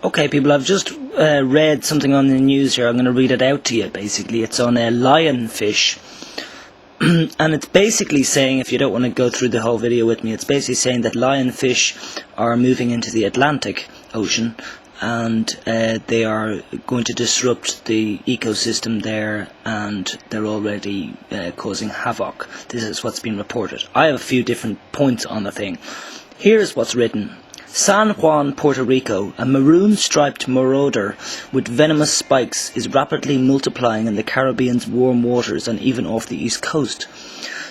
Okay, people, I've just read something on the news here. I'm going to read it out to you, basically. It's on a lionfish. And it's basically saying, if you don't want to go through the whole video with me, it's basically saying that lionfish are moving into the Atlantic Ocean, and they are going to disrupt the ecosystem there, and they're already causing havoc. This is what's been reported. I have a few different points on the thing. Here's what's written. San Juan, Puerto Rico, a maroon-striped marauder with venomous spikes is rapidly multiplying in the Caribbean's warm waters and even off the east coast.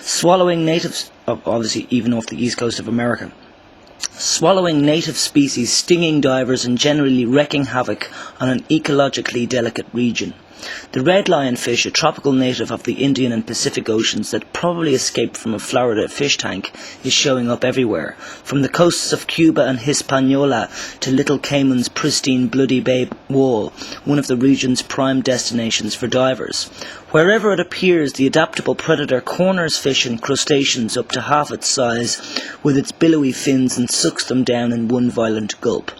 Swallowing natives, obviously even off the east coast of America. Swallowing native species, stinging divers and generally wreaking havoc on an ecologically delicate region. The red lionfish, a tropical native of the Indian and Pacific Oceans that probably escaped from a Florida fish tank, is showing up everywhere, from the coasts of Cuba and Hispaniola to Little Cayman's pristine Bloody Bay Wall, one of the region's prime destinations for divers. Wherever it appears, the adaptable predator corners fish and crustaceans up to half its size with its billowy fins and sucks them down in one violent gulp.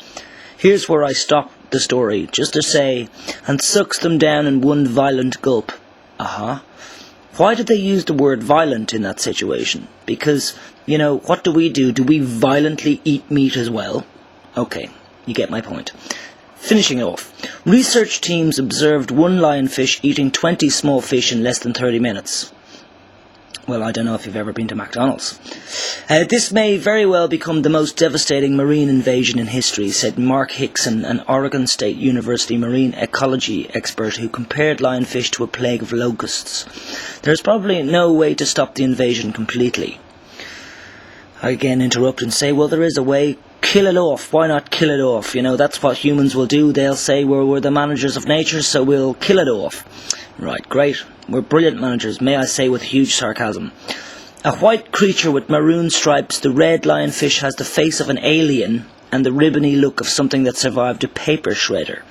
Here's where I stop the story, just to say, and sucks them down in one violent gulp. Why did they use the word violent in that situation? Because, what do? Do we violently eat meat as well? Okay, you get my point. Finishing off, research teams observed one lionfish eating 20 small fish in less than 30 minutes. Well, I don't know if you've ever been to McDonald's. This may very well become the most devastating marine invasion in history, said Mark Hickson, an Oregon State University marine ecology expert who compared lionfish to a plague of locusts. There's probably no way to stop the invasion completely. I again interrupt and say, well, there is a way. Kill it off. Why not kill it off? That's what humans will do. They'll say, well, we're the managers of nature, so we'll kill it off. Right, great. We're brilliant managers, may I say with huge sarcasm. A white creature with maroon stripes, the red lionfish has the face of an alien and the ribbony look of something that survived a paper shredder,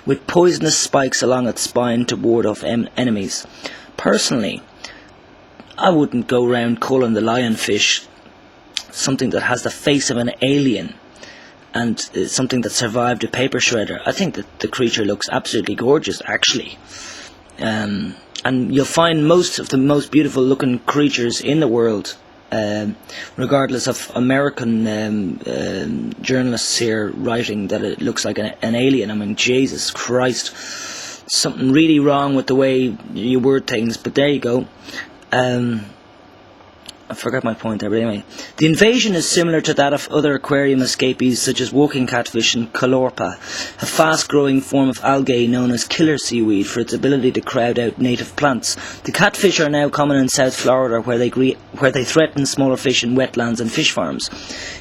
with poisonous spikes along its spine to ward off enemies. Personally, I wouldn't go round calling the lionfish something that has the face of an alien and something that survived a paper shredder. I think that the creature looks absolutely gorgeous, actually. And you'll find most of the most beautiful looking creatures in the world, regardless of American journalists here writing that it looks like an alien. I mean, Jesus Christ, something really wrong with the way you word things, but there you go. I forgot my point there, but anyway. The invasion is similar to that of other aquarium escapees such as walking catfish and callorpa, a fast-growing form of algae known as killer seaweed for its ability to crowd out native plants. The catfish are now common in South Florida where they threaten smaller fish in wetlands and fish farms.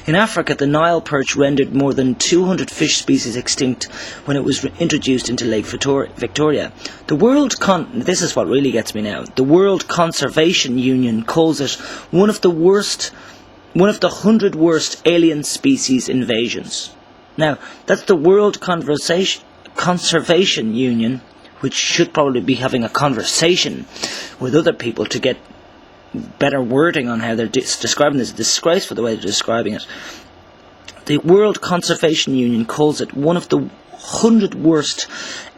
In Africa, the Nile perch rendered more than 200 fish species extinct when it was introduced into Lake Victoria. This is what really gets me now. The World Conservation Union calls it one of the 100 worst alien species invasions. Now, that's the World Conservation Union, which should probably be having a conversation with other people to get better wording on how they're describing this. It's disgraceful the way they're describing it. The World Conservation Union calls it one of the 100 worst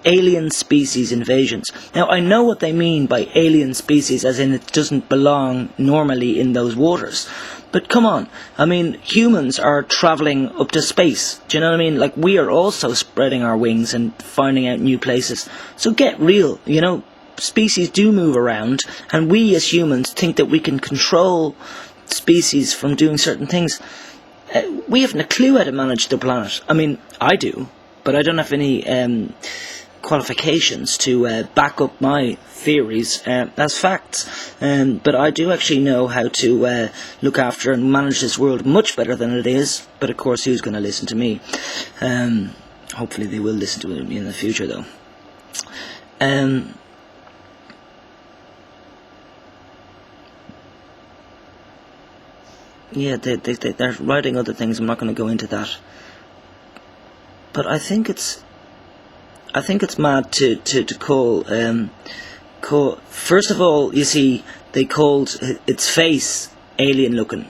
alien species invasions. Now, I know what they mean by alien species, as in it doesn't belong normally in those waters. But come on, I mean, humans are travelling up to space. Do you know what I mean? Like, we are also spreading our wings and finding out new places. So get real, Species do move around, and we as humans think that we can control species from doing certain things. We haven't a clue how to manage the planet. I mean, I do, but I don't have any qualifications to back up my theories as facts. But I do actually know how to look after and manage this world much better than it is. But of course, who's going to listen to me? Hopefully they will listen to me in the future, though. Yeah, they're writing other things. I'm not going to go into that. But I think it's mad to call. First of all, you see, they called its face alien looking,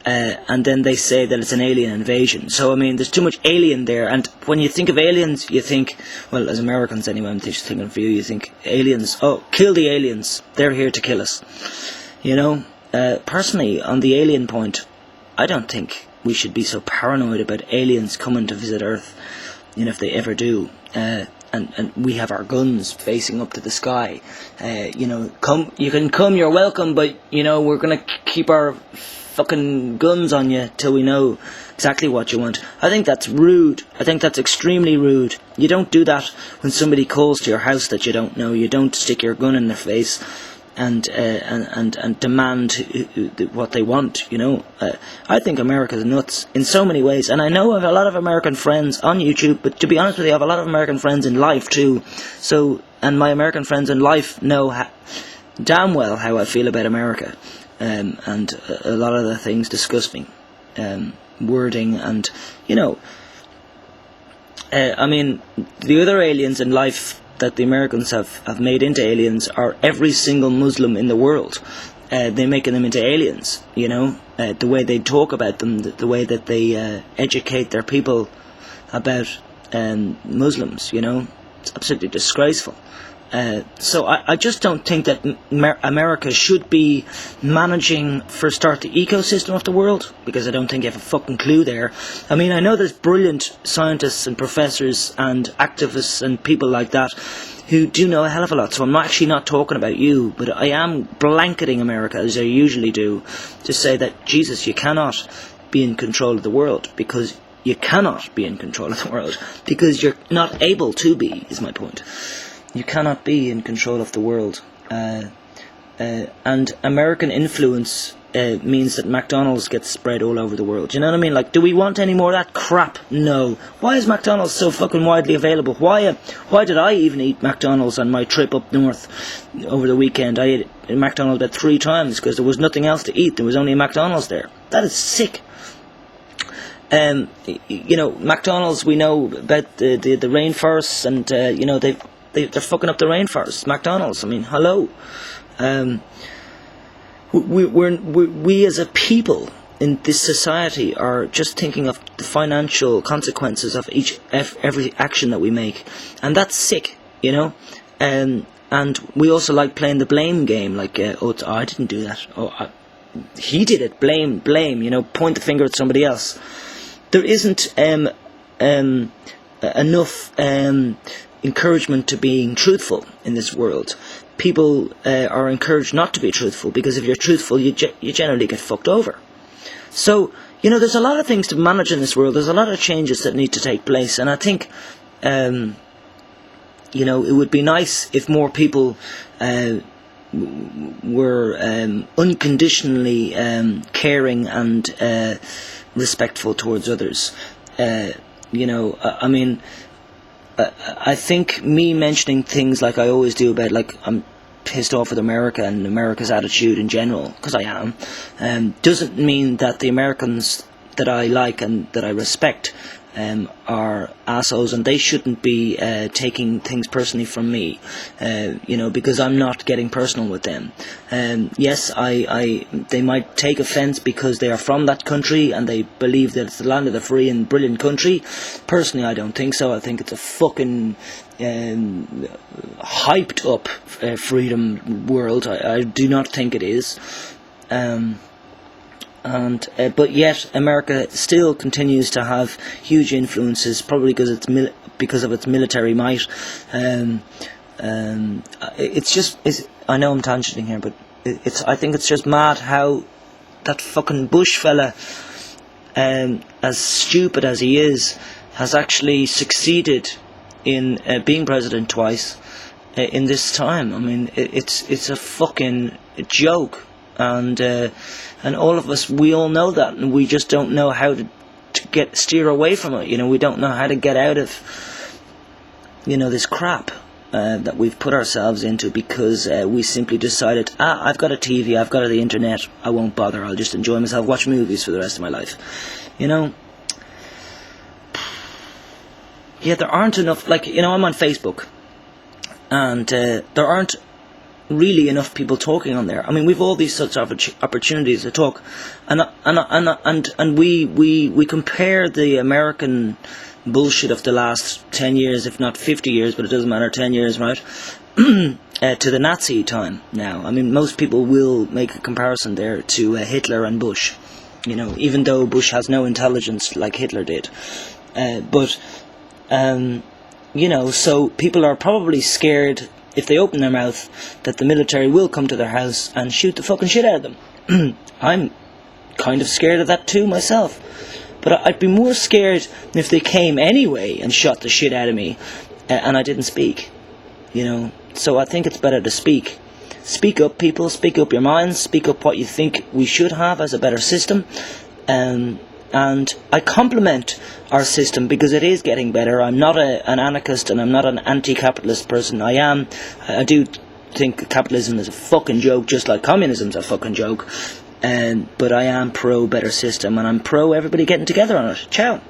and then they say that it's an alien invasion. So I mean, there's too much alien there. And when you think of aliens, you think, well, as Americans anyway, I'm just thinking for you. You think aliens. Oh, kill the aliens. They're here to kill us. You know. Personally, on the alien point, I don't think we should be so paranoid about aliens coming to visit Earth. You know, if they ever do. And we have our guns facing up to the sky. You know, you can come, you're welcome, but, you know, we're going to keep our fucking guns on you till we know exactly what you want. I think that's rude. I think that's extremely rude. You don't do that when somebody calls to your house that you don't know. You don't stick your gun in their face and demand what they want, you know. I think America's nuts in so many ways, and I know I have a lot of American friends on YouTube, but to be honest with you, I have a lot of American friends in life too. So, and my American friends in life know damn well how I feel about America, and a lot of the things disgust me, wording, and, you know, I mean, the other aliens in life that the Americans have made into aliens are every single Muslim in the world. They're making them into aliens, you know. The way they talk about them, the way that they educate their people about Muslims, you know. It's absolutely disgraceful. So I just don't think that America should be managing, for a start, the ecosystem of the world, because I don't think you have a fucking clue there. I mean, I know there's brilliant scientists and professors and activists and people like that who do know a hell of a lot, so I'm actually not talking about you, but I am blanketing America, as I usually do, to say that, Jesus, you cannot be in control of the world, because you cannot be in control of the world, because you're not able to be, is my point. You cannot be in control of the world. And American influence means that McDonald's gets spread all over the world. You know what I mean? Like, do we want any more of that crap? No. Why is McDonald's so fucking widely available? Why did I even eat McDonald's on my trip up north over the weekend? I ate McDonald's about 3 times because there was nothing else to eat. There was only a McDonald's there. That is sick. You know, McDonald's, we know about the rainforests, and you know, they're fucking up the rainforests. McDonald's, I mean, hello. We as a people in this society are just thinking of the financial consequences of every action that we make, and that's sick, you know. And we also like playing the blame game, like, I didn't do that. He did it. Blame. You know, point the finger at somebody else. There isn't enough encouragement to being truthful in this world. People are encouraged not to be truthful, because if you're truthful, you generally get fucked over. So, you know, there's a lot of things to manage in this world. There's a lot of changes that need to take place, and I think, you know, it would be nice if more people were unconditionally caring and respectful towards others. You know, I mean, I think me mentioning things like I always do about, like, I'm pissed off with America and America's attitude in general, because I am, doesn't mean that the Americans that I like and that I respect are assholes, and they shouldn't be taking things personally from me, you know, because I'm not getting personal with them. Yes, they might take offence because they are from that country and they believe that it's the land of the free and brilliant country. Personally, I don't think so. I think it's a fucking hyped up freedom world. I do not think it is. But yet America still continues to have huge influences, probably because of its military might. It's just, I know I'm tangenting here, but I think it's just mad how that fucking Bush fella, as stupid as he is, has actually succeeded in being president twice in this time. I mean, it's a fucking joke. And all of us, we all know that, and we just don't know how to steer away from it. You know, we don't know how to get out of, you know, this crap that we've put ourselves into because we simply decided, I've got a TV, I've got the internet, I won't bother, I'll just enjoy myself, watch movies for the rest of my life. You know, yeah, there aren't enough, like, you know, I'm on Facebook, and there aren't really enough people talking on there. I mean, we've all these such opportunities to talk, and we compare the American bullshit of the last 10 years, if not 50 years, but it doesn't matter, 10 years, right? To the Nazi time now. I mean, most people will make a comparison there to Hitler and Bush, you know, even though Bush has no intelligence like Hitler did. You know, so people are probably scared, if they open their mouth, that the military will come to their house and shoot the fucking shit out of them. I'm kind of scared of that too myself. But I'd be more scared if they came anyway and shot the shit out of me and I didn't speak, you know. So I think it's better to speak. Speak up, people. Speak up your minds. Speak up what you think we should have as a better system. And I compliment our system because it is getting better. I'm not an anarchist and I'm not an anti-capitalist person. I do think capitalism is a fucking joke, just like communism's a fucking joke. But I am pro better system, and I'm pro everybody getting together on it. Ciao.